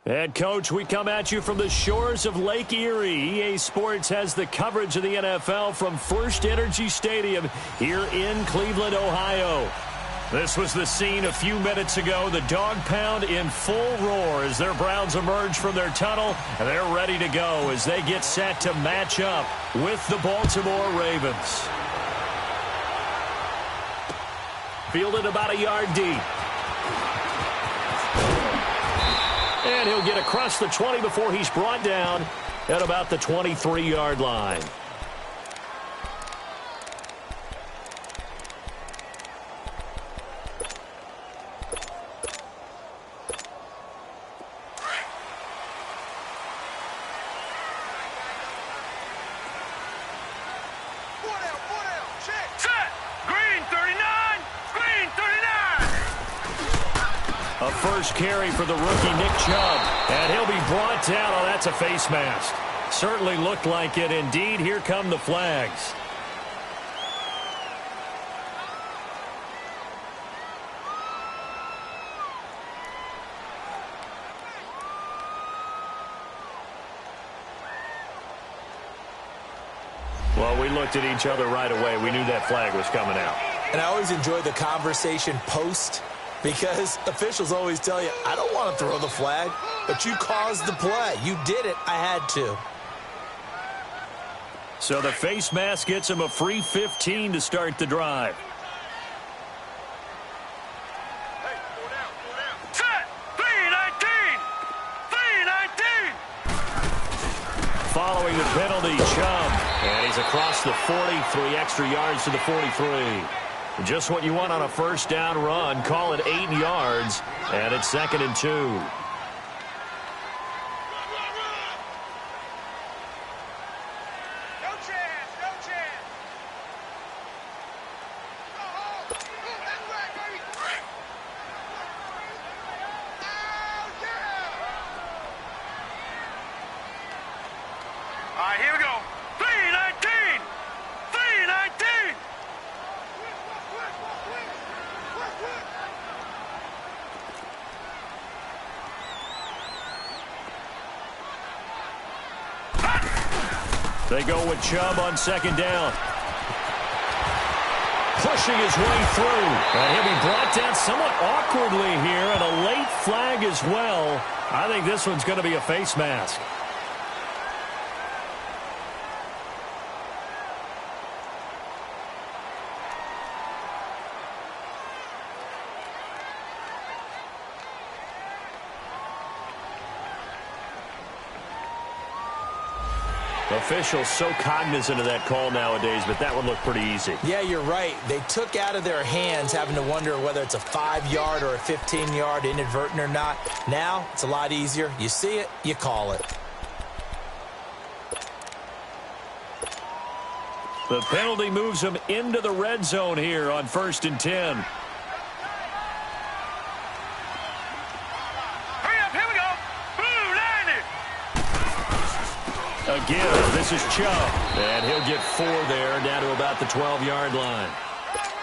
And, Coach, we come at you from the shores of Lake Erie. EA Sports has the coverage of the NFL from First Energy Stadium here in Cleveland, Ohio. This was the scene a few minutes ago. The dog pound in full roar as their Browns emerge from their tunnel, and they're ready to go as they get set to match up with the Baltimore Ravens. Fielded about a yard deep. And he'll get across the 20 before he's brought down at about the 23-yard line. A first carry for the rookie Nick Chubb, and he'll be brought down. Oh, that's a face mask. Certainly looked like it. Indeed, here come the flags. Well, we looked at each other right away. We knew that flag was coming out. And I always enjoy the conversation post, because officials always tell you, I don't want to throw the flag, but you caused the play. You did it. I had to. So the face mask gets him a free 15 to start the drive. Hey, go down. Set! 3-19! 3-19! Following the penalty, Chubb. And he's across the 40, 3 extra yards to the 43. Just what you want on a first down run. Call it 8 yards, and it's 2nd and 2. No chance, no chance. Go home. That's right, baby. Oh, yeah. All right, here we go. 3-19. 3-19. They go with Chubb on 2nd down. Pushing his way through. And he'll be brought down somewhat awkwardly here, and a late flag as well. I think this one's going to be a face mask. Officials so cognizant of that call nowadays, but that one looked pretty easy. Yeah, you're right. They took out of their hands having to wonder whether it's a 5-yard or a 15-yard, inadvertent or not. Now, it's a lot easier. You see it, you call it. The penalty moves him into the red zone here on 1st and 10. Again, this is Chubb, and he'll get 4 there, down to about the 12-yard line.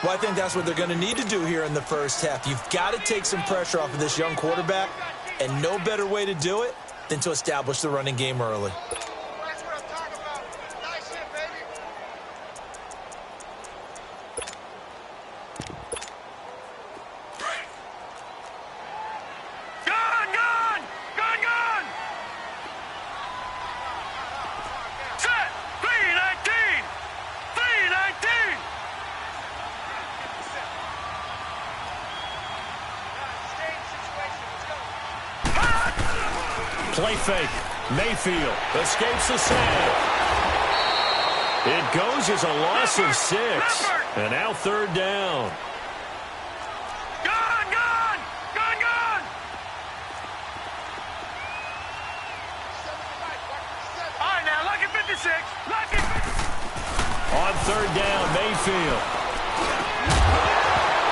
Well, I think that's what they're going to need to do here in the first half. You've got to take some pressure off of this young quarterback, and no better way to do it than to establish the running game early. That's what I'm talking about. Nice hit, baby. Play fake. Mayfield escapes the sack. It goes as a loss of 6. And now 3rd down. Gone! All right, now, lucky 56. Lucky 56. On 3rd down, Mayfield.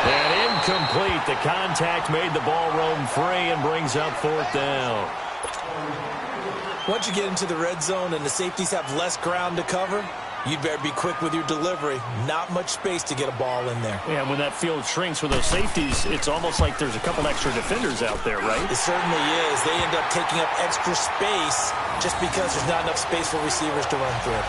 And incomplete. The contact made the ball roam free and brings up 4th down. Once you get into the red zone and the safeties have less ground to cover, You better be quick with your delivery. Not much space to get a ball in there. Yeah, when that field shrinks with those safeties, it's almost like there's a couple extra defenders out there, right? It certainly is. They end up taking up extra space just because there's not enough space for receivers to run through.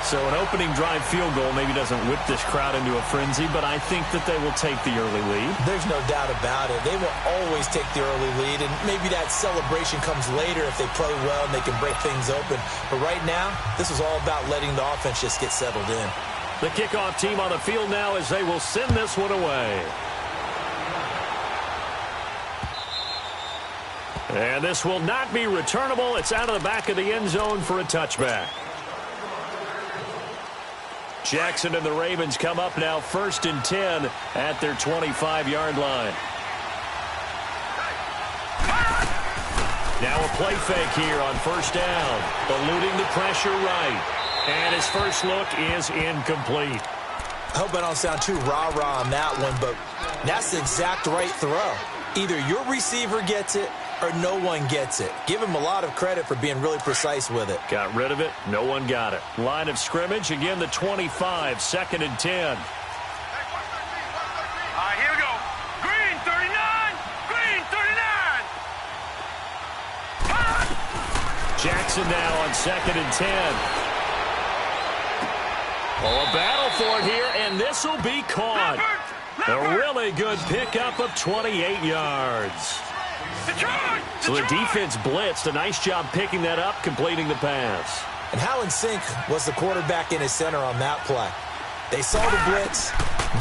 So an opening drive field goal maybe doesn't whip this crowd into a frenzy, but I think that they will take the early lead. There's no doubt about it. They will always take the early lead, and maybe that celebration comes later if they play well and they can break things open. But right now, this is all about letting the offense just get settled in. The kickoff team on the field now as they will send this one away. And this will not be returnable. It's out of the back of the end zone for a touchback. Jackson and the Ravens come up now 1st and 10 at their 25-yard line. Now a play fake here on 1st down. Eluding the pressure right. And his first look is incomplete. I hope I don't sound too rah-rah on that one, but that's the exact right throw. Either your receiver gets it or no one gets it. Give him a lot of credit for being really precise with it. Got rid of it. No one got it. Line of scrimmage, again the 25, 2nd and 10. All right, here we go. Green 39. Green 39. Jackson now on 2nd and 10. Oh, a battle for it here, and this will be caught. A really good pickup of 28 yards. So the defense blitzed. A nice job picking that up, completing the pass. And how in sync was the quarterback in his center on that play? They saw the blitz,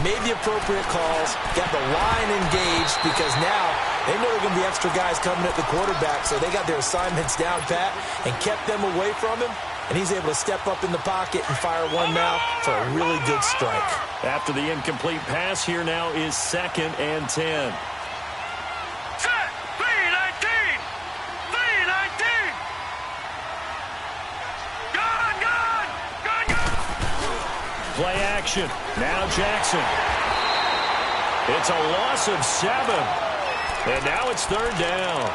made the appropriate calls, got the line engaged because now they know there are going to be extra guys coming at the quarterback, so they got their assignments down pat and kept them away from him. And he's able to step up in the pocket and fire one now for a really good strike. After the incomplete pass, here now is 2nd and 10. Set. 319. 319. Gun, gun. Gun, gun. Play action. Now Jackson. It's a loss of 7. And now it's 3rd down.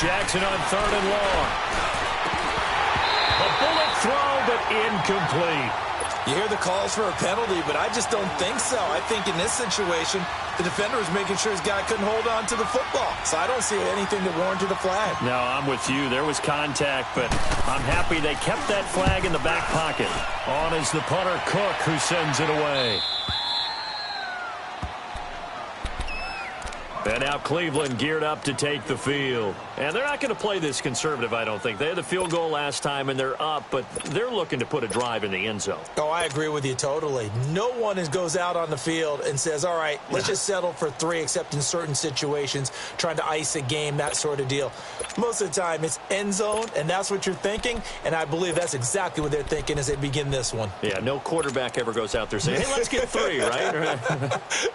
Jackson on 3rd and long. A bullet throw, but incomplete. You hear the calls for a penalty, but I just don't think so. I think in this situation, the defender was making sure his guy couldn't hold on to the football. So I don't see anything that warranted a flag. No, I'm with you. There was contact, but I'm happy they kept that flag in the back pocket. On is the punter, Cook, who sends it away. And now Cleveland geared up to take the field. And they're not going to play this conservative, I don't think. They had the field goal last time, and they're up, but they're looking to put a drive in the end zone. Oh, I agree with you totally. No one goes out on the field and says, all right, let's just settle for 3, except in certain situations, trying to ice a game, that sort of deal. Most of the time, it's end zone, and that's what you're thinking, and I believe that's exactly what they're thinking as they begin this one. Yeah, no quarterback ever goes out there saying, hey, let's get 3, right?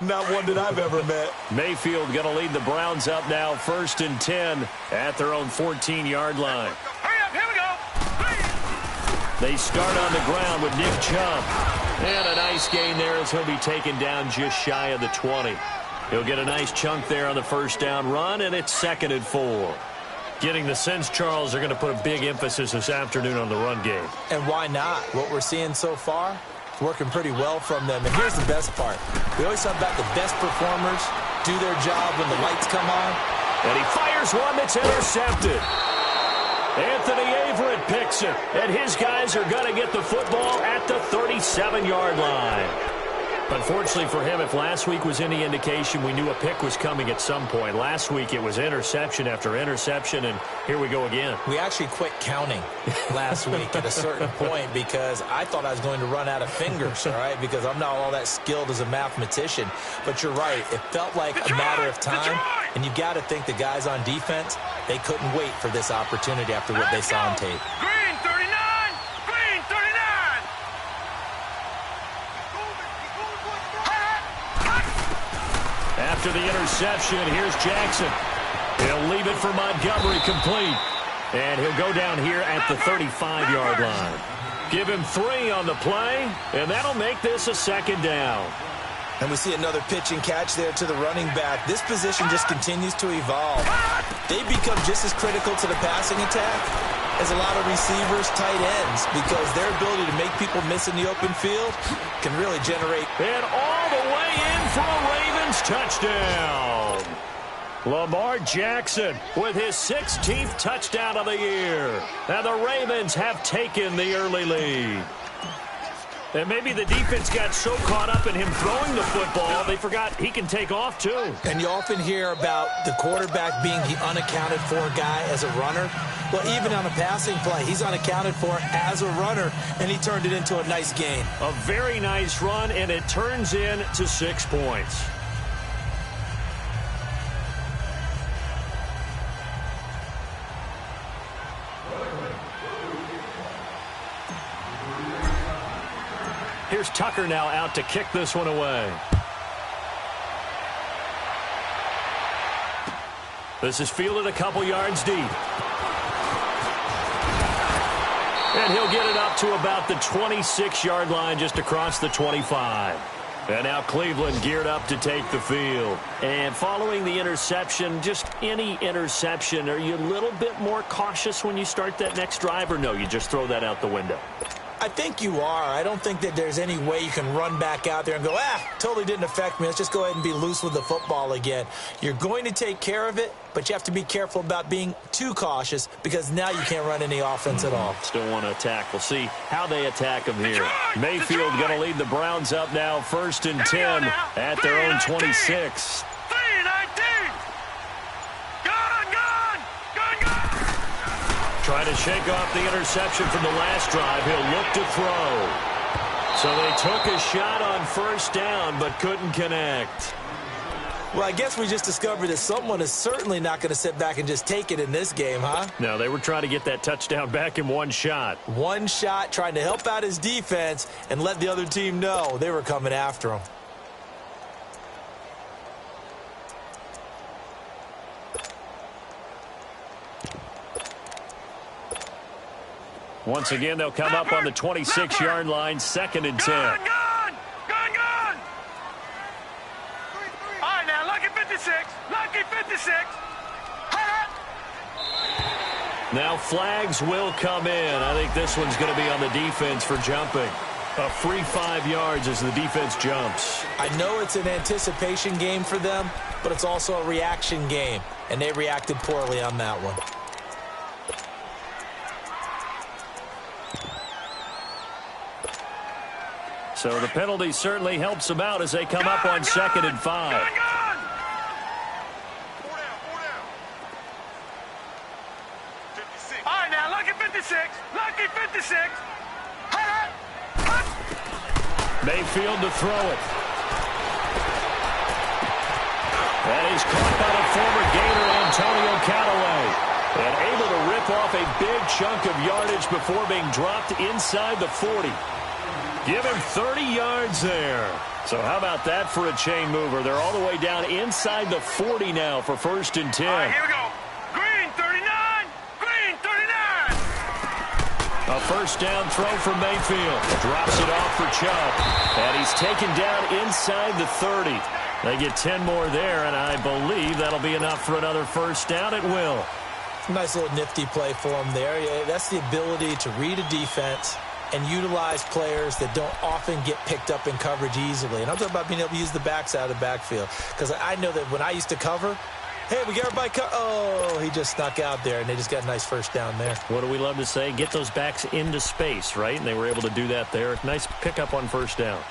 Not one that I've ever met. Mayfield going to lead the Browns up now 1st and 10 at their own 14-yard line. Hurry up, here we go. They start on the ground with Nick Chubb. And a nice gain there as he'll be taken down just shy of the 20. He'll get a nice chunk there on the 1st down run, and it's 2nd and 4. Getting the sense, Charles, they're going to put a big emphasis this afternoon on the run game. And why not? What we're seeing so far is working pretty well from them. And here's the best part. We always talk about the best performers do their job when the lights come on. And he fires one that's intercepted. Anthony Averett picks it, and his guys are going to get the football at the 37-yard line. Unfortunately for him, if last week was any indication, we knew a pick was coming at some point. Last week it was interception after interception, and here we go again. We actually quit counting last week at a certain point because I thought I was going to run out of fingers, all right, because I'm not all that skilled as a mathematician. But you're right. It felt like a matter of time, and you've got to think the guys on defense, they couldn't wait for this opportunity after what they saw on tape. Green 39. Green 39. After the interception, here's Jackson. He'll leave it for Montgomery complete. And he'll go down here at the 35-yard line. Give him 3 on the play, and that'll make this a 2nd down. And we see another pitch and catch there to the running back. This position just continues to evolve. They become just as critical to the passing attack as a lot of receivers, tight ends, because their ability to make people miss in the open field can really generate. And all the way in for a Ravens touchdown. Lamar Jackson with his 16th touchdown of the year. And the Ravens have taken the early lead. And maybe the defense got so caught up in him throwing the football, they forgot he can take off, too. And you often hear about the quarterback being the unaccounted-for guy as a runner. Well, even on a passing play, he's unaccounted for as a runner, and he turned it into a nice gain. A very nice run, and it turns into 6 points. Here's Tucker now out to kick this one away. This is fielded a couple yards deep. And he'll get it up to about the 26-yard line, just across the 25. And now Cleveland geared up to take the field. And following the interception, just any interception, are you a little bit more cautious when you start that next drive, or no, you just throw that out the window? I think you are. I don't think that there's any way you can run back out there and go, totally didn't affect me. Let's just go ahead and be loose with the football again. You're going to take care of it, but you have to be careful about being too cautious because now you can't run any offense at all. Still want to attack. We'll see how they attack him here. Mayfield going to lead the Browns up now, 1st and 10 at their own 26. Trying to shake off the interception from the last drive. He'll look to throw. So they took a shot on 1st down, but couldn't connect. Well, I guess we just discovered that someone is certainly not going to sit back and just take it in this game, huh? No, they were trying to get that touchdown back in one shot. One shot, trying to help out his defense and let the other team know they were coming after him. Once again, they'll come up on the 26-yard line, 2nd and 10. Gone! All right, now, lucky 56. Lucky 56. Now flags will come in. I think this one's going to be on the defense for jumping. A free 5 yards as the defense jumps. I know it's an anticipation game for them, but it's also a reaction game, and they reacted poorly on that one. So the penalty certainly helps them out as they come up on 2nd and 5. All right, now, lucky 56. Lucky 56. Mayfield to throw it. That is caught by the former Gator Antonio Callaway. And able to rip off a big chunk of yardage before being dropped inside the 40. Give him 30 yards there. So how about that for a chain mover? They're all the way down inside the 40 now for 1st and 10. All right, here we go. Green 39. Green 39. A 1st down throw from Mayfield. Drops it off for Chubb. And he's taken down inside the 30. They get 10 more there, and I believe that'll be enough for another 1st down. It will. Nice little nifty play for him there. Yeah, that's the ability to read a defense and utilize players that don't often get picked up in coverage easily. And I'm talking about being able to use the backside of the backfield. Because I know that when I used to cover, hey, we got everybody oh, he just snuck out there, and they just got a nice 1st down there. What do we love to say? Get those backs into space, right? And they were able to do that there. Nice pickup on 1st down.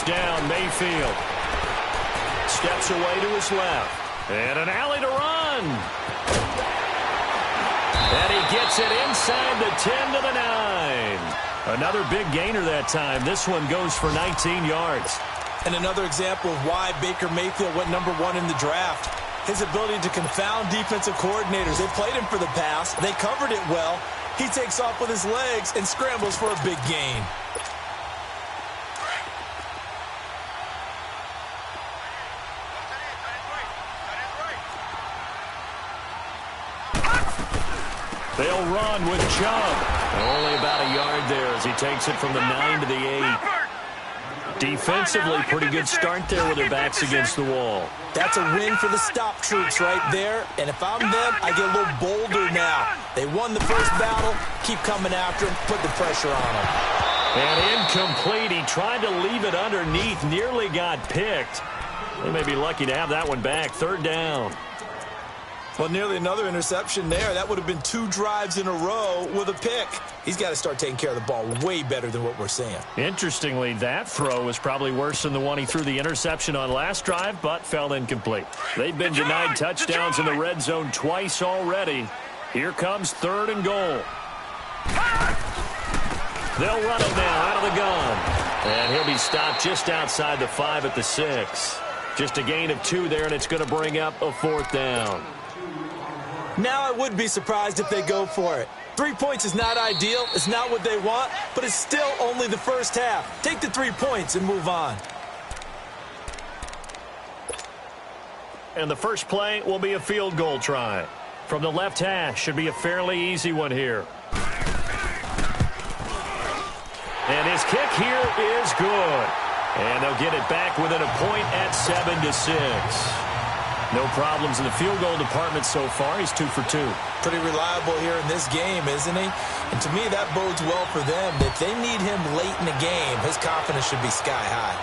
Down, Mayfield. Steps away to his left. And an alley to run. And he gets it inside the 10 to the 9. Another big gainer that time. This one goes for 19 yards. And another example of why Baker Mayfield went #1 in the draft. His ability to confound defensive coordinators. They played him for the pass. They covered it well. He takes off with his legs and scrambles for a big gain. They'll run with Chubb. Only about a yard there as he takes it from the 9 to the 8. Defensively, pretty good start there with their backs against the wall. That's a win for the stop troops right there. And if I'm them, I get a little bolder now. They won the first battle. Keep coming after him. Put the pressure on him. And incomplete. He tried to leave it underneath. Nearly got picked. They may be lucky to have that one back. 3rd down. Well, nearly another interception there. That would have been 2 drives in a row with a pick. He's got to start taking care of the ball way better than what we're seeing. Interestingly, that throw was probably worse than the one he threw the interception on last drive, but fell incomplete. They've been denied touchdowns in the red zone twice already. Here comes 3rd and goal. They'll run it now out of the gun. And he'll be stopped just outside the 5 at the 6. Just a gain of 2 there, and it's going to bring up a 4th down. Now I would be surprised if they go for it. 3 points is not ideal. It's not what they want, but it's still only the first half. Take the 3 points and move on. And the first play will be a field goal try. From the left hash, should be a fairly easy one here. And his kick here is good. And they'll get it back within a point at 7-6. No problems in the field goal department so far. He's 2 for 2. Pretty reliable here in this game, isn't he? And to me, that bodes well for them. If they need him late in the game, his confidence should be sky high.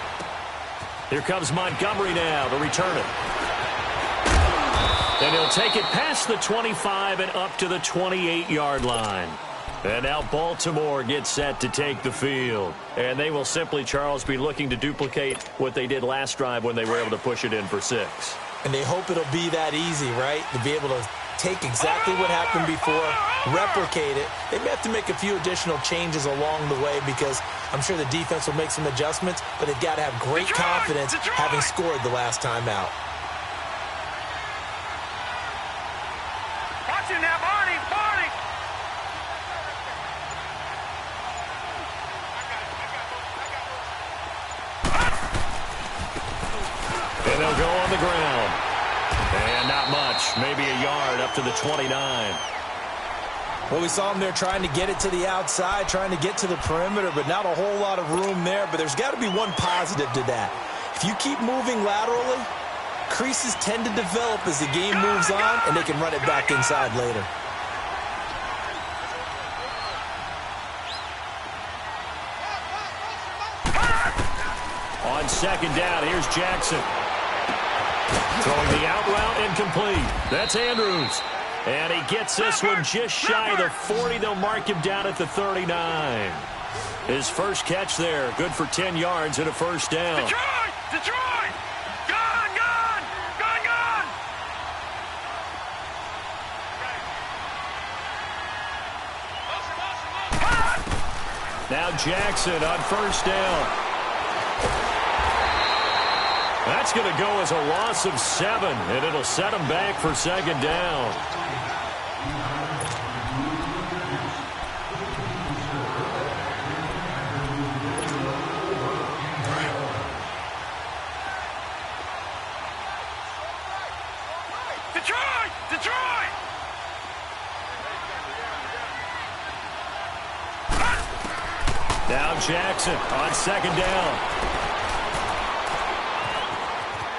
Here comes Montgomery now to return it. And he'll take it past the 25 and up to the 28-yard line. And now Baltimore gets set to take the field. And they will simply, Charles, be looking to duplicate what they did last drive when they were able to push it in for 6. And they hope it'll be that easy, right? To be able to take exactly what happened before, replicate it. They may have to make a few additional changes along the way because I'm sure the defense will make some adjustments, but they've got to have great confidence having scored the last time out. Watch it now, Barney, Barney! And they'll go on the ground. And not much, maybe a yard up to the 29. Well, we saw him there trying to get it to the outside, trying to get to the perimeter, but not a whole lot of room there. But there's got to be one positive to that. If you keep moving laterally, creases tend to develop as the game moves on, and they can run it back inside later. On 2nd down, here's Jackson. Throwing the out route incomplete. That's Andrews. And he gets this one just shy of the 40. They'll mark him down at the 39. His first catch there, good for 10 yards and a 1st down. Detroit! Detroit! Gone! Gone! Gone! Gone! Now Jackson on 1st down. That's going to go as a loss of 7, and it'll set him back for 2nd down. Detroit! Detroit! Now Jackson on 2nd down.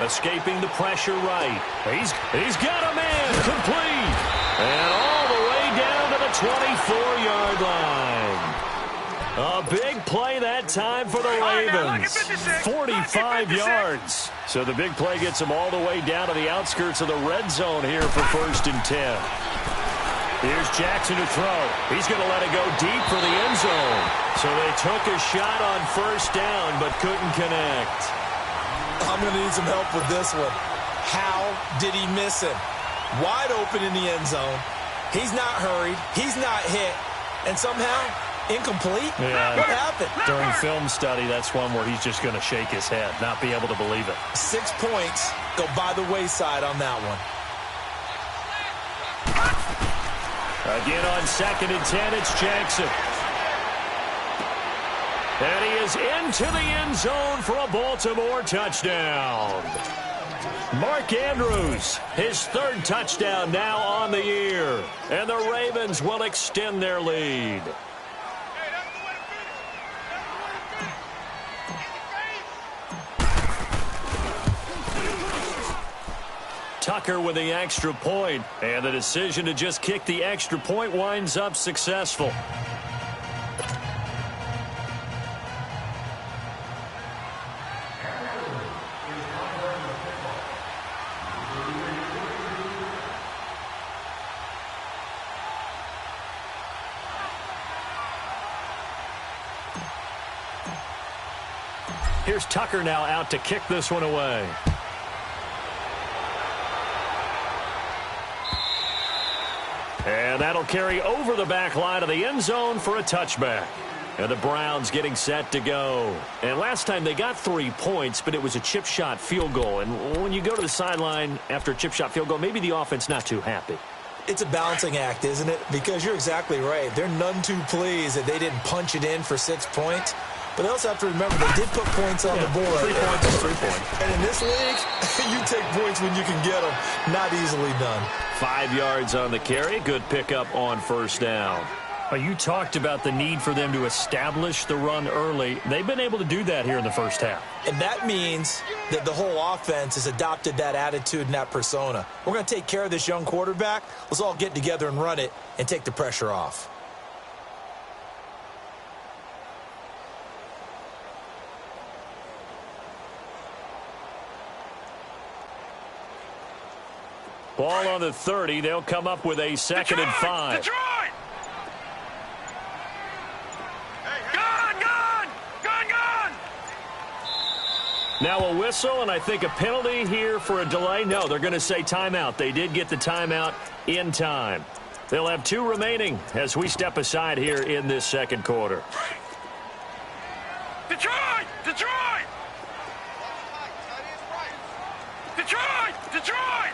Escaping the pressure right. He's got a man complete. And all the way down to the 24-yard line. A big play that time for the Ravens. 45 yards. So the big play gets them all the way down to the outskirts of the red zone here for 1st and 10. Here's Jackson to throw. He's going to let it go deep for the end zone. So they took a shot on 1st down but couldn't connect. I'm going to need some help with this one. How did he miss him? Wide open in the end zone. He's not hurried. He's not hit. And somehow Incomplete? Yeah. What happened? During film study, that's one where he's just going to shake his head, not be able to believe it. 6 points go by the wayside on that one. Again on 2nd and 10, it's Jackson. And he is into the end zone for a Baltimore touchdown. Mark Andrews, his 3rd touchdown now on the year. And the Ravens will extend their lead. Tucker with the extra point, and the decision to just kick the extra point winds up successful. Here's Tucker now out to kick this one away. And that'll carry over the back line of the end zone for a touchback. And the Browns getting set to go. And last time they got 3 points, but it was a chip shot field goal. And when you go to the sideline after a chip shot field goal, maybe the offense not too happy. It's a balancing act, isn't it? Because you're exactly right. They're none too pleased that they didn't punch it in for 6 points. But they also have to remember they did put points on the board. 3 points is 3 points. And in this league, you take points when you can get them. Not easily done. 5 yards on the carry. Good pickup on 1st down. Well, you talked about the need for them to establish the run early. They've been able to do that here in the first half. And that means that the whole offense has adopted that attitude and that persona. We're going to take care of this young quarterback. Let's all get together and run it and take the pressure off. Ball on the 30. They'll come up with a 2nd and 5. Detroit! Gone, gone! Gone, gone! Now a whistle, and I think a penalty here for a delay. No, they're going to say timeout. They did get the timeout in time. They'll have 2 remaining as we step aside here in this 2nd quarter. Detroit! Detroit! Detroit! Detroit!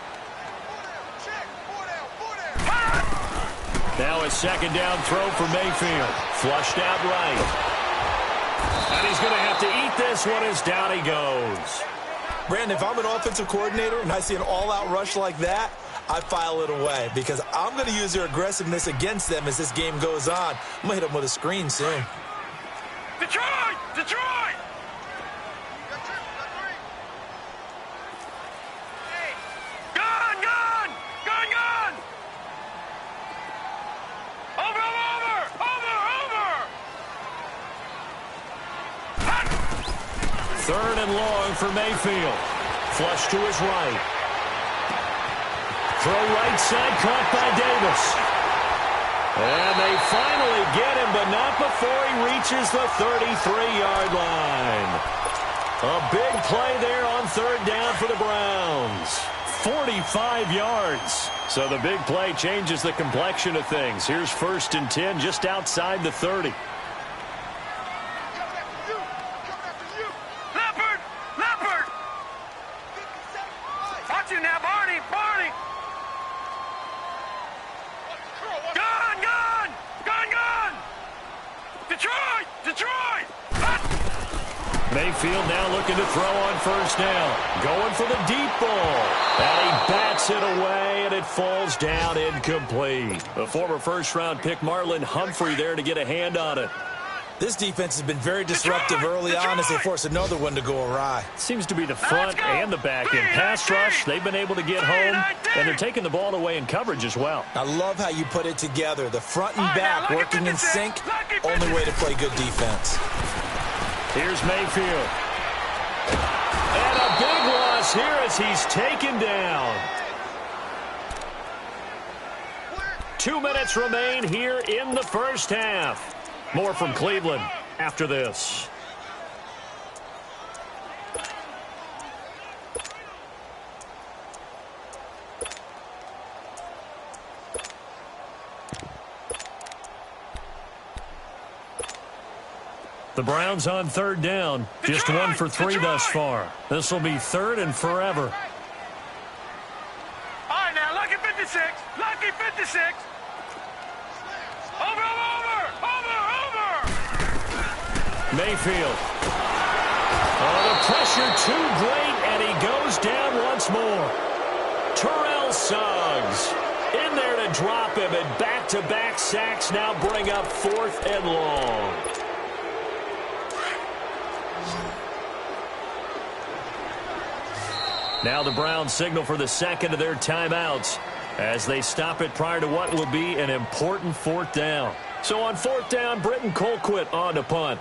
Now a 2nd down throw for Mayfield. Flushed out right. And he's going to have to eat this one as down he goes. Brandon, if I'm an offensive coordinator and I see an all-out rush like that, I file it away because I'm going to use their aggressiveness against them as this game goes on. I'm going to hit them with a screen soon. Detroit! Detroit! Gone, gone! Gone, gone! Over, over, over, over! 3rd and long for Mayfield. Flush to his right. Throw right side, caught by Davis. And they finally get him, but not before he reaches the 33-yard line. A big play there on 3rd down for the Browns. 45 yards. So the big play changes the complexion of things. Here's 1st and 10 just outside the 30. Leopard! Leopard! Watch you now, Barney! Barney! Gone! Gone! Gone! Gone! Detroit! Detroit! Mayfield now looking to throw on 1st down. Going for the deep ball. And he bats it away, and it falls down incomplete. The former 1st-round pick Marlon Humphrey there to get a hand on it. This defense has been very disruptive early on as they force another one to go awry. Seems to be the front and the back end. Pass rush, they've been able to get home, and they're taking the ball away in coverage as well. I love how you put it together. The front and back working in sync, only way to play good defense. Here's Mayfield. And a big loss here as he's taken down. 2 minutes remain here in the first half. More from Cleveland after this. The Browns on third down. Just 1 for 3 thus far. This will be third and forever. All right, now, lucky 56. Lucky 56. Over. Mayfield. Oh, the pressure too great, and he goes down once more. Terrell Suggs in there to drop him, and back-to-back sacks now bring up 4th and long. Now the Browns signal for the second of their timeouts as they stop it prior to what will be an important 4th down. So on 4th down, Britton Colquitt on to punt.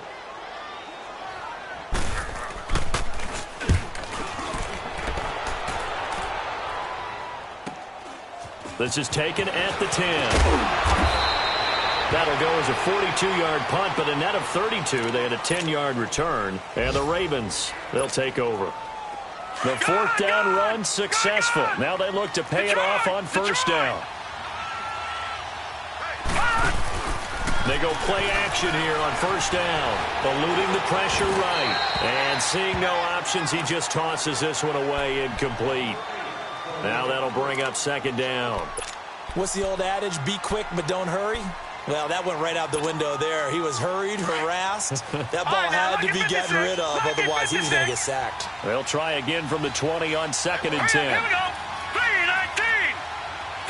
This is taken at the 10. That'll go as a 42-yard punt, but a net of 32. They had a 10-yard return, and the Ravens, they'll take over. The 4th down run successful. Now they look to pay it off on 1st down. They go play action here on 1st down. Eluding the pressure right. And seeing no options, he just tosses this one away incomplete. Now that'll bring up 2nd down. What's the old adage? Be quick, but don't hurry. Well, that went right out the window there. He was hurried, harassed. That ball had to be gotten rid of, otherwise he was going to get sacked. They'll try again from the 20 on 2nd and 10. Here we go. 3-19.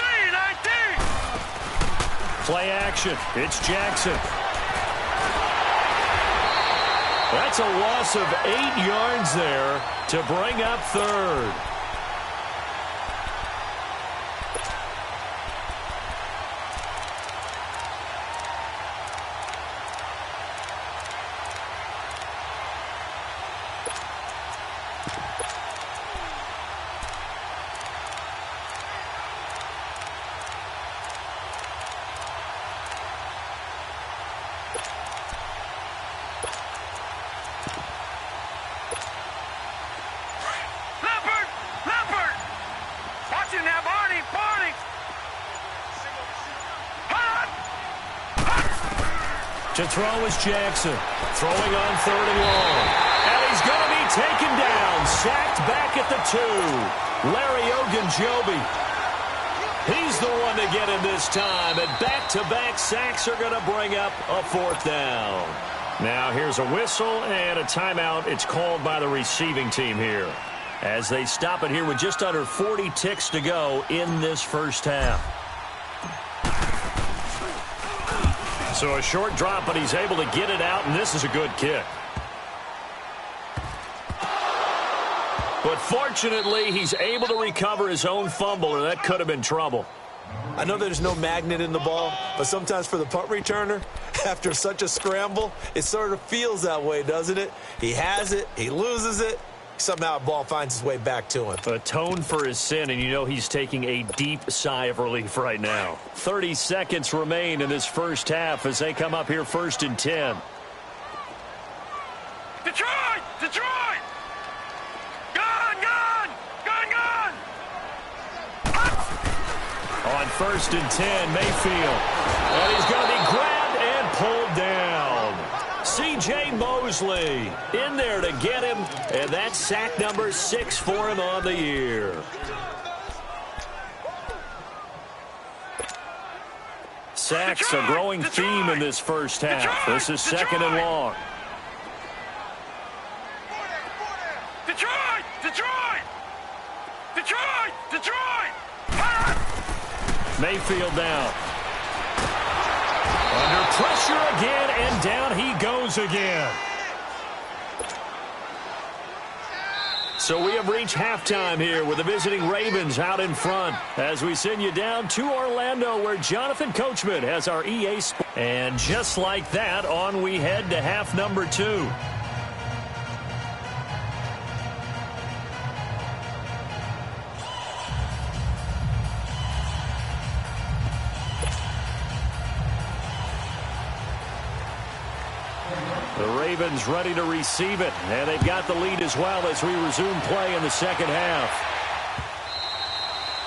3-19. Play action. It's Jackson. That's a loss of 8 yards there to bring up 3rd. To throw is Jackson. Throwing on 3rd and long. And he's going to be taken down. Sacked back at the 2. Larry Ogunjobi. He's the one to get him this time. And back-to-back sacks are going to bring up a 4th down. Now here's a whistle and a timeout. It's called by the receiving team here, as they stop it here with just under 40 ticks to go in this first half. So a short drop, but he's able to get it out, and this is a good kick. But fortunately, he's able to recover his own fumble, or that could have been trouble. I know there's no magnet in the ball, but sometimes for the punt returner, after such a scramble, it sort of feels that way, doesn't it? He has it, he loses it, somehow a ball finds its way back to him. Atone for his sin, and you know he's taking a deep sigh of relief right now. 30 seconds remain in this first half as they come up here 1st and 10. Detroit! Detroit! Gone! On 1st and 10, Mayfield. And he's going to be grabbed and pulled down. C.J. Mosley in there to get him, and that's sack number 6 for him on the year. Sacks a growing theme in this first half. This is 2nd and long. Mayfield down. Under pressure again, and down he goes again. So we have reached halftime here with the visiting Ravens out in front as we send you down to Orlando, where Jonathan Coachman has our EA Sports. And just like that, on we head to half number 2. The Ravens ready to receive it, and they've got the lead as well as we resume play in the second half.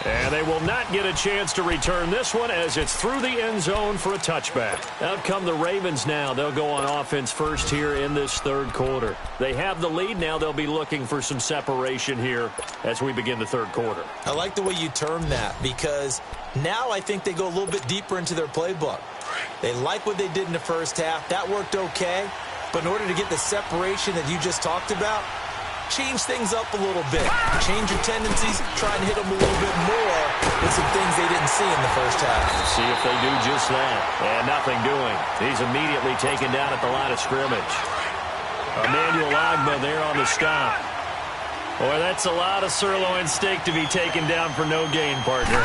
And they will not get a chance to return this one as it's through the end zone for a touchback. Out come the Ravens now. They'll go on offense first here in this third quarter. They have the lead. Now they'll be looking for some separation here as we begin the third quarter. I like the way you term that because now I think they go a little bit deeper into their playbook. They like what they did in the first half. That worked okay. But in order to get the separation that you just talked about, change things up a little bit. Change your tendencies, try and hit them a little bit more with some things they didn't see in the first half. See if they do just that. And nothing doing. He's immediately taken down at the line of scrimmage. Emmanuel Ogbah there on the stop. Boy, that's a lot of sirloin steak to be taken down for no gain, partner.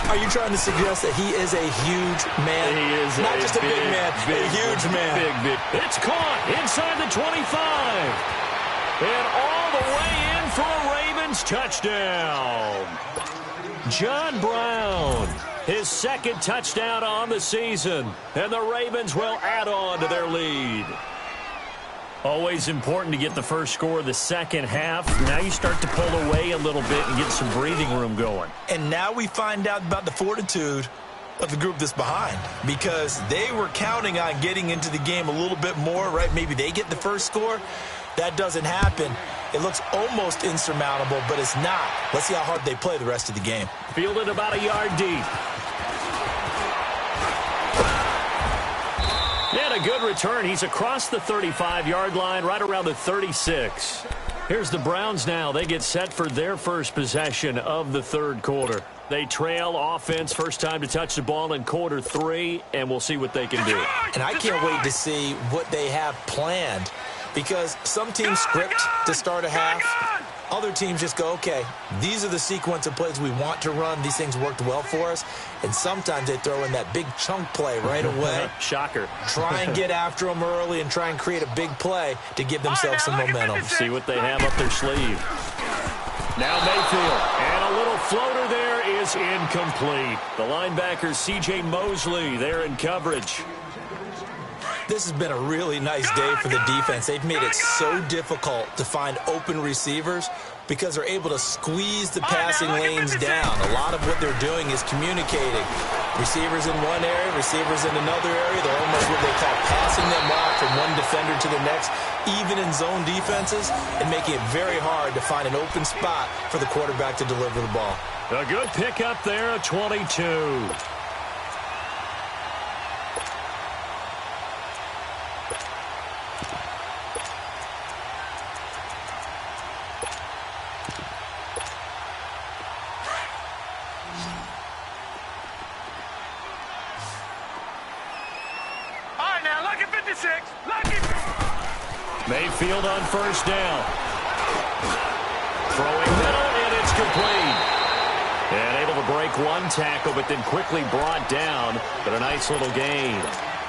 Are you trying to suggest that he is a huge man? He is not just a big man, a huge man. Big. It's caught inside the 25. And all the way in for a Ravens touchdown. John Brown, his second touchdown on the season. And the Ravens will add on to their lead. Always important to get the first score of the second half. Now you start to pull away a little bit and get some breathing room going. And now we find out about the fortitude of the group that's behind because they were counting on getting into the game a little bit more, right? Maybe they get the first score. That doesn't happen. It looks almost insurmountable, but it's not. Let's see how hard they play the rest of the game. Fielded about a yard deep. And a good return. He's across the 35-yard line, right around the 36. Here's the Browns now. They get set for their first possession of the third quarter. They trail offense, first time to touch the ball in quarter 3, and we'll see what they can do. And I can't wait to see what they have planned. Because some teams script to start a half. Other teams just go, okay, these are the sequence of plays we want to run. These things worked well for us. And sometimes they throw in that big chunk play right away. Shocker. Try and get after them early and try and create a big play to give themselves some momentum. See what they have up their sleeve. Now Mayfield. And a little floater there is incomplete. The linebacker C.J. Mosley there in coverage. This has been a really nice day for the defense. They've made it so difficult to find open receivers because they're able to squeeze the passing lanes down. A lot of what they're doing is communicating. Receivers in one area, receivers in another area. They're almost what they call passing them off from one defender to the next, even in zone defenses, and making it very hard to find an open spot for the quarterback to deliver the ball. A good pickup there at 22. Mayfield on first down. Throwing middle, and it's complete. And able to break one tackle, but then quickly brought down. But a nice little gain.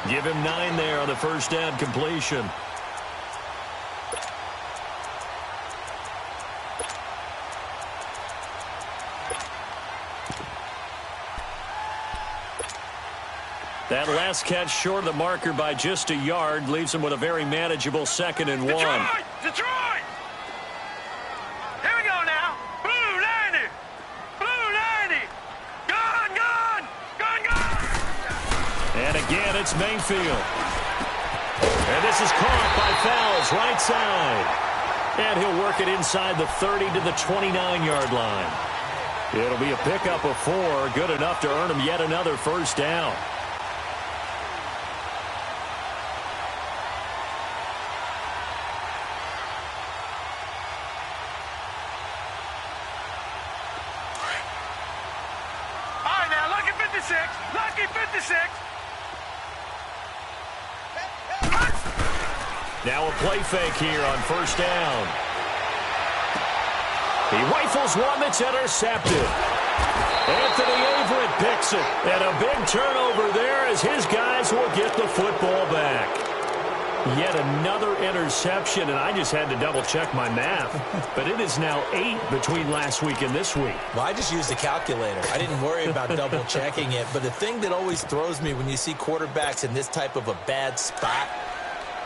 Give him 9 there on the first down completion. That last catch short of the marker by just a yard leaves him with a very manageable 2nd and 1. Detroit! Here we go now. Blue 90! Blue 90! Gone! And again, it's Mayfield. And this is caught by Fowles, right side. And he'll work it inside the 30 to the 29-yard line. It'll be a pickup of 4, good enough to earn him yet another first down. Lucky 56. Now a play fake here on first down. He rifles one that's intercepted. Anthony Averett picks it. And a big turnover there as his guys will get the football back. Yet another interception, and I just had to double-check my math. But it is now 8 between last week and this week. Well, I just used a calculator. I didn't worry about double-checking it. But the thing that always throws me when you see quarterbacks in this type of a bad spot,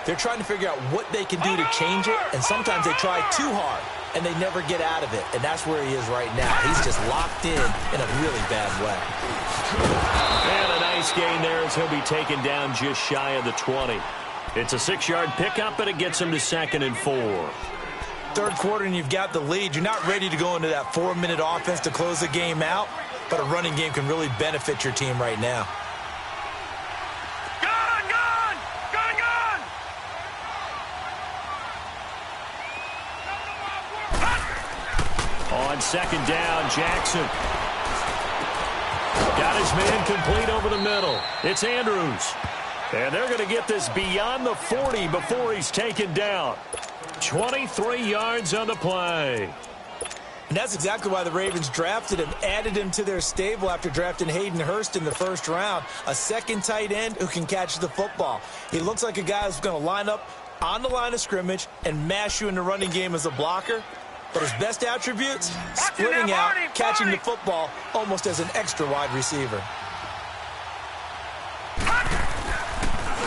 they're trying to figure out what they can do to change it, and sometimes they try too hard. and they never get out of it. And that's where he is right now. He's just locked in a really bad way. And a nice gain there as he'll be taken down just shy of the 20. It's a 6-yard pickup, and it gets him to 2nd and 4. Third quarter, and you've got the lead. You're not ready to go into that 4-minute offense to close the game out, but a running game can really benefit your team right now. On 2nd down, Jackson. Got his man complete over the middle. It's Andrews. And they're going to get this beyond the 40 before he's taken down. 23 yards on the play. And that's exactly why the Ravens drafted him, added him to their stable after drafting Hayden Hurst in the first round. A second tight end who can catch the football. He looks like a guy who's going to line up on the line of scrimmage and mash you in the running game as a blocker. But his best attributes, splitting out, catching the football almost as an extra wide receiver.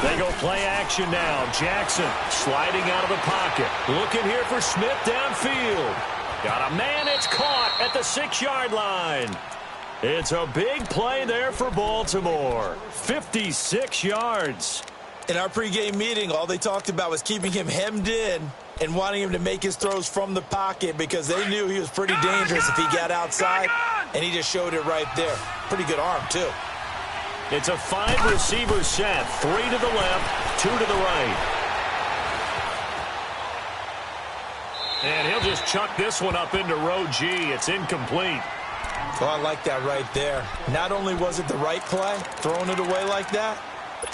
They go play action now. Jackson sliding out of the pocket. Looking here for Smith downfield. Got a man. It's caught at the 6-yard line. It's a big play there for Baltimore. 56 yards. In our pregame meeting, all they talked about was keeping him hemmed in and wanting him to make his throws from the pocket because they knew he was pretty dangerous if he got outside, and he just showed it right there. Pretty good arm, too. It's a 5-receiver set. 3 to the left, 2 to the right. And he'll just chuck this one up into row G. It's incomplete. Oh, I like that right there. Not only was it the right play, throwing it away like that,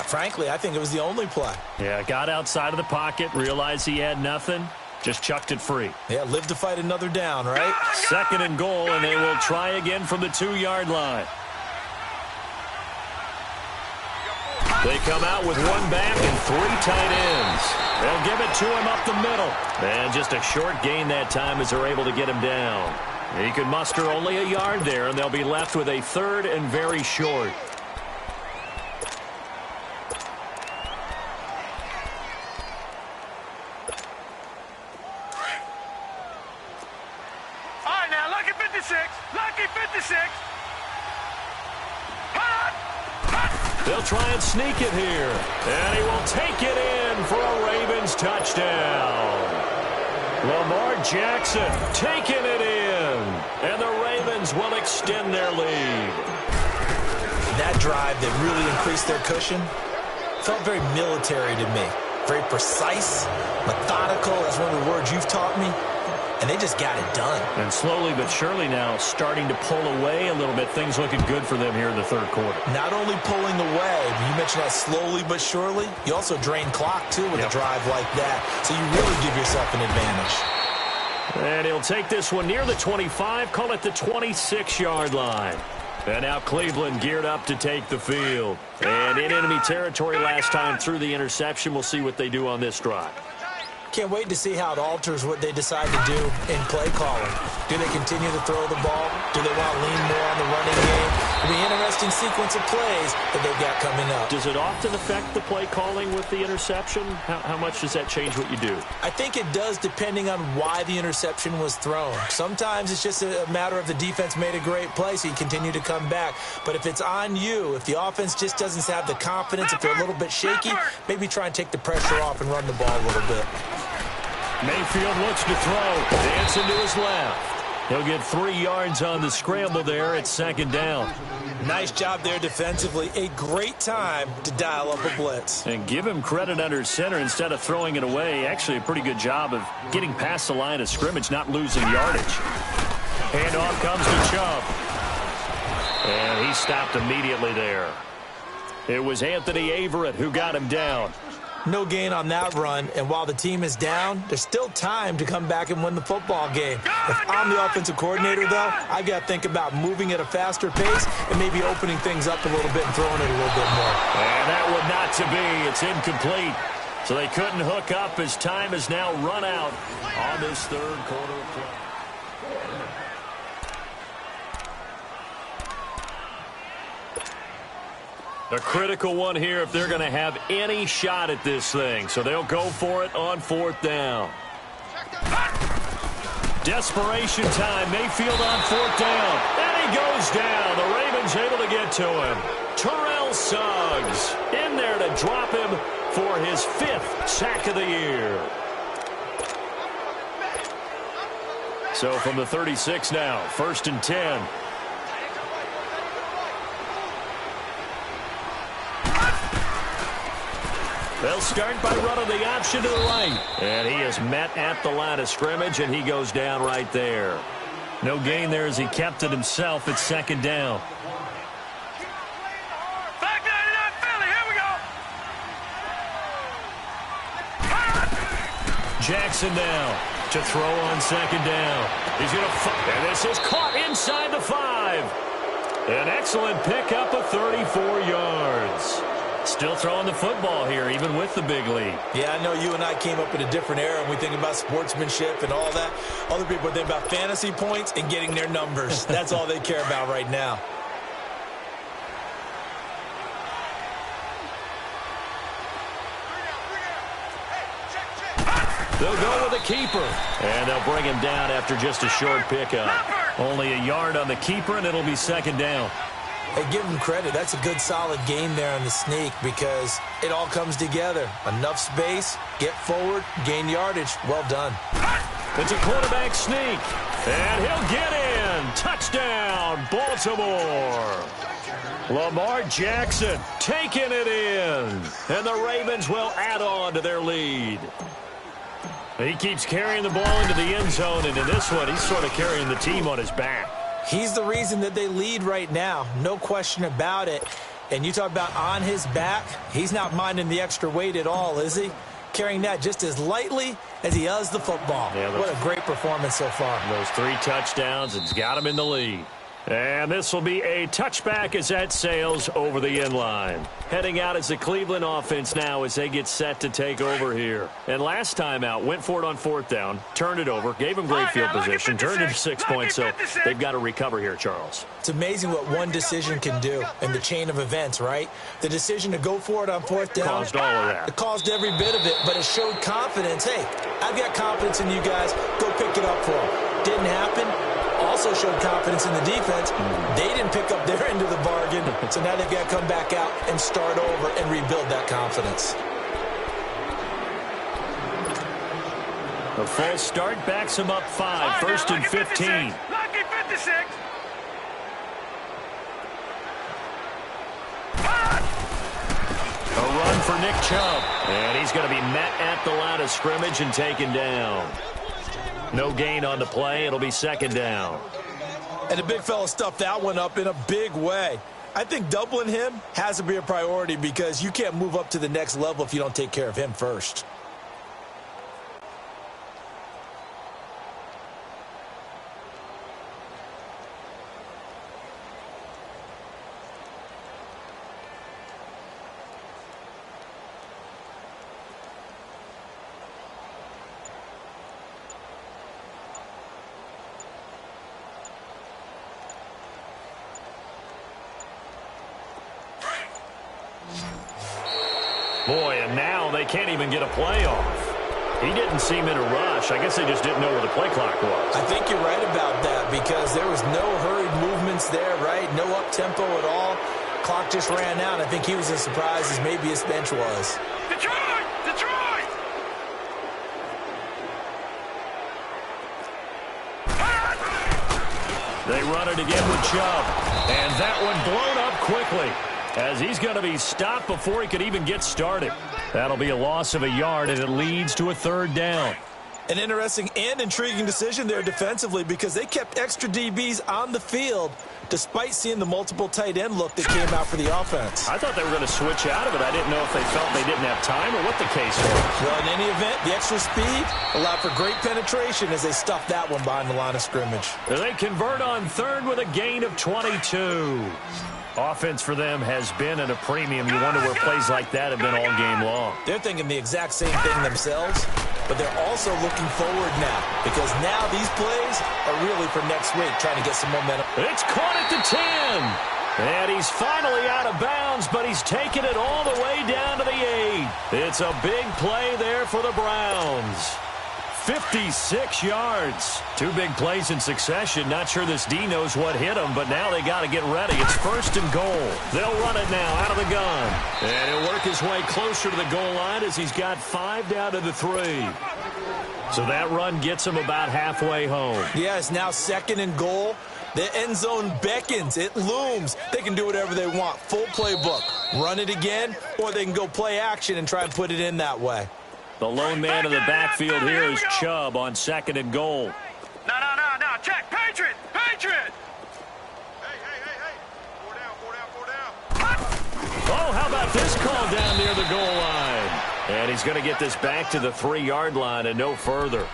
frankly, I think it was the only play. Yeah, got outside of the pocket, realized he had nothing, just chucked it free. Yeah, live to fight another down, right? 2nd and goal, and they will try again from the 2-yard line. They come out with 1 back and 3 tight ends. They'll give it to him up the middle. And just a short gain that time as they're able to get him down. He can muster only a yard there, and they'll be left with a 3rd and very short. All right, now, lucky 56. Lucky 56. They'll try and sneak it here. And he will take it in for a Ravens touchdown. Lamar Jackson taking it in. And the Ravens will extend their lead. That drive that really increased their cushion felt very military to me. Very precise, methodical. That's one of the words you've taught me. And they just got it done. And slowly but surely now starting to pull away a little bit. Things looking good for them here in the 3rd quarter. Not only pulling away, you mentioned that slowly but surely, you also drain clock, too, with a drive like that. So you really give yourself an advantage. And he'll take this one near the 25, call it the 26-yard line. And now Cleveland geared up to take the field. And in enemy territory last time through the interception. We'll see what they do on this drive. Can't wait to see how it alters what they decide to do in play calling. Do they continue to throw the ball? Do they want to lean more on the running game? It'll be an interesting sequence of plays that they've got coming up. Does it often affect the play calling with the interception? How much does that change what you do? I think it does depending on why the interception was thrown. Sometimes it's just a matter of the defense made a great play, so you continue to come back. But if it's on you, if the offense just doesn't have the confidence, if they're a little bit shaky, maybe try and take the pressure off and run the ball a little bit. Mayfield looks to throw. Dancing to his left. He'll get 3 yards on the scramble there at 2nd down. Nice job there defensively. A great time to dial up a blitz. And give him credit under center instead of throwing it away. Actually a pretty good job of getting past the line of scrimmage, not losing yardage. Handoff comes to Chubb. And he stopped immediately there. It was Anthony Averett who got him down. No gain on that run, and while the team is down, there's still time to come back and win the football game. If I'm the offensive coordinator, though, I've got to think about moving at a faster pace and maybe opening things up a little bit and throwing it a little bit more. And that would not to be. It's incomplete. So they couldn't hook up as time has now run out on this 3rd quarter of play. A critical one here if they're going to have any shot at this thing. So they'll go for it on 4th down. Desperation time. Mayfield on 4th down. And he goes down. The Ravens able to get to him. Terrell Suggs in there to drop him for his 5th sack of the year. So from the 36 now, 1st and 10. They'll start by running the option to the right. And he is met at the line of scrimmage, and he goes down right there. No gain there as he kept it himself at 2nd down. Back 99 Philly, here we go. Jackson now to throw on 2nd down. He's going to, and this is caught inside the 5. An excellent pickup of 34 yards. Still throwing the football here, even with the big lead. Yeah, I know you and I came up in a different era, and we think about sportsmanship and all that. Other people think about fantasy points and getting their numbers. That's all they care about right now. They'll go with a keeper, and they'll bring him down after just a short pickup. Only a yard on the keeper, and it'll be 2nd down. Hey, give him credit. That's a good, solid game there on the sneak because it all comes together. Enough space, get forward, gain yardage. Well done. It's a quarterback sneak, and he'll get in. Touchdown, Baltimore. Lamar Jackson taking it in, and the Ravens will add on to their lead. He keeps carrying the ball into the end zone, and in this one, he's sort of carrying the team on his back. He's the reason that they lead right now. No question about it. And you talk about on his back, he's not minding the extra weight at all, is he? Carrying that just as lightly as he does the football. Yeah, what a great performance so far. Those 3 touchdowns, it's got him in the lead. And this will be a touchback as that sails over the end line. Heading out is the Cleveland offense now as they get set to take over here. And last time out, went for it on 4th down, turned it over, gave them great field position, turned it to 6 points, so they've got to recover here, Charles. It's amazing what one decision can do in the chain of events, right? The decision to go for it on 4th down. Caused all of that. It caused every bit of it, but it showed confidence. Hey, I've got confidence in you guys. Go pick it up for them. Didn't happen. Also showed confidence in the defense. They didn't pick up their end of the bargain, so now they've got to come back out and start over and rebuild that confidence. The full start backs him up 5, 1st and 15. Lucky 56. A run for Nick Chubb, and he's going to be met at the line of scrimmage and taken down. No gain on the play. It'll be 2nd down. And the big fella stuffed that one up in a big way. I think doubling him has to be a priority because you can't move up to the next level if you don't take care of him first. Boy, and now they can't even get a play off. He didn't seem in a rush. I guess they just didn't know where the play clock was. I think you're right about that because there was no hurried movements there, right? No up-tempo at all. Clock just ran out. I think he was as surprised as maybe his bench was. Detroit! Detroit! They run it again with Chubb. And that one blown up quickly as he's going to be stopped before he could even get started. That'll be a loss of a yard, and it leads to a 3rd down. An interesting and intriguing decision there defensively because they kept extra DBs on the field despite seeing the multiple tight end look that came out for the offense. I thought they were going to switch out of it. I didn't know if they felt they didn't have time or what the case was. Well, in any event, the extra speed allowed for great penetration as they stuffed that one behind the line of scrimmage. They convert on 3rd with a gain of 22. Offense for them has been at a premium. You wonder where plays like that have been all game long. They're thinking the exact same thing themselves, but they're also looking forward now because now these plays are really for next week, trying to get some momentum. It's caught at the 10. And he's finally out of bounds, but he's taken it all the way down to the 8. It's a big play there for the Browns. 56 yards. Two big plays in succession. Not sure this D knows what hit him, but now they got to get ready. It's 1st and goal. They'll run it now out of the gun. And he'll work his way closer to the goal line as he's got 5 down to the 3. So that run gets him about halfway home. Yeah, it's now 2nd and goal. The end zone beckons. It looms. They can do whatever they want. Full playbook. Run it again, or they can go play action and try and put it in that way. The lone man in the backfield here is Chubb on 2nd and goal. No. Check. Patriot. Hey. 4 down. Oh, how about this call down near the goal line? And he's going to get this back to the 3-yard line and no further.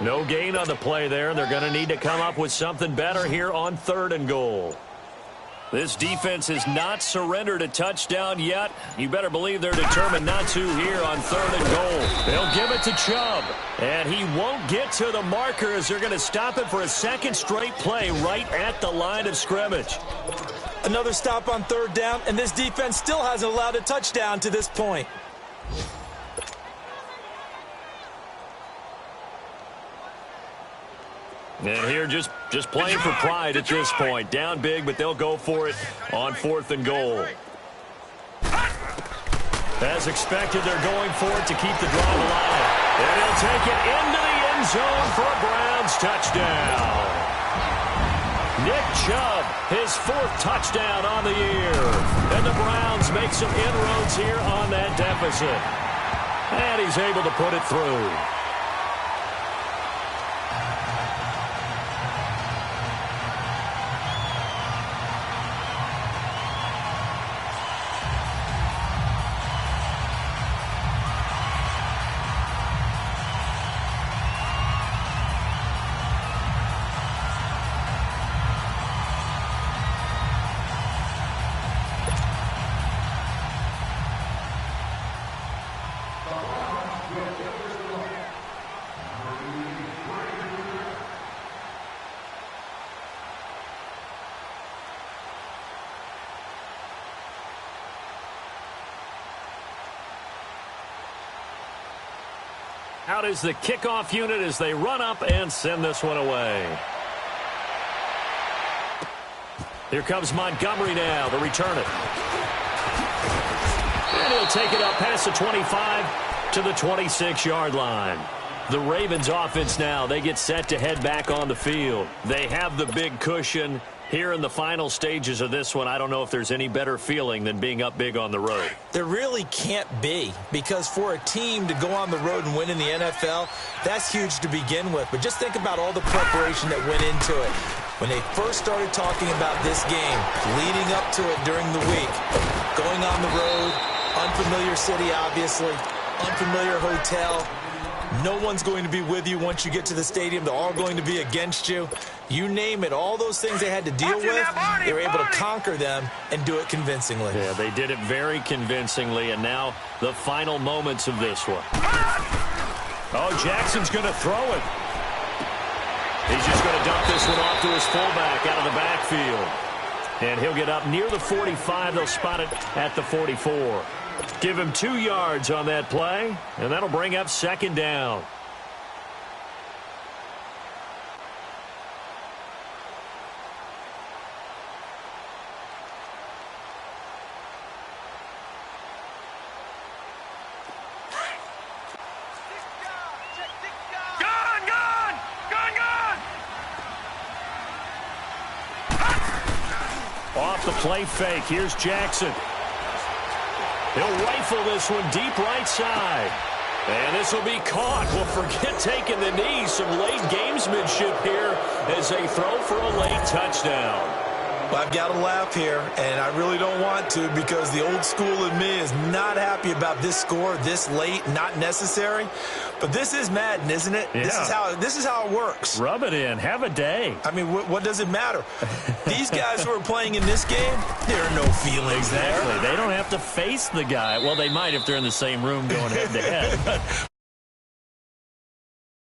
No gain on the play there, and they're going to need to come up with something better here on 3rd and goal. This defense has not surrendered a touchdown yet. You better believe they're determined not to here on 3rd and goal. They'll give it to Chubb, and he won't get to the marker as they're going to stop it for a 2nd straight play right at the line of scrimmage. Another stop on 3rd down, and this defense still hasn't allowed a touchdown to this point. And here just playing for pride at this point. Down big, but they'll go for it on 4th and goal. As expected, they're going for it to keep the drive alive. And he'll take it into the end zone for a Browns touchdown. Nick Chubb, his 4th touchdown on the year. And the Browns make some inroads here on that deficit. And he's able to put it through. Out is the kickoff unit as they run up and send this one away. Here comes Montgomery now to return it. And he'll take it up past the 25 to the 26-yard line. The Ravens offense now, they get set to head back on the field. They have the big cushion. Here in the final stages of this one, I don't know if there's any better feeling than being up big on the road. There really can't be, because for a team to go on the road and win in the NFL, that's huge to begin with. But just think about all the preparation that went into it. When they first started talking about this game, leading up to it during the week, going on the road, unfamiliar city, obviously, unfamiliar hotel. No one's going to be with you once you get to the stadium. They're all going to be against you. You name it, all those things they had to deal with, they were able to conquer them and do it convincingly. Yeah, they did it very convincingly, and now the final moments of this one. Oh, Jackson's going to throw it. He's just going to dump this one off to his fullback out of the backfield. And he'll get up near the 45. They'll spot it at the 44. Give him 2 yards on that play, and that'll bring up 2nd down. Off the play fake, here's Jackson. He'll rifle this one deep right side. And this will be caught. Well, forget taking the knee. Some late gamesmanship here as they throw for a late touchdown. Well, I've got to laugh here, and I really don't want to, because the old school in me is not happy about this score this late, not necessary. But this is Madden, isn't it? Yeah. This is how it works. Rub it in. Have a day. I mean, what does it matter? These guys who are playing in this game, there are no feelings Exactly. there. They don't have to face the guy. Well, they might if they're in the same room going head to head.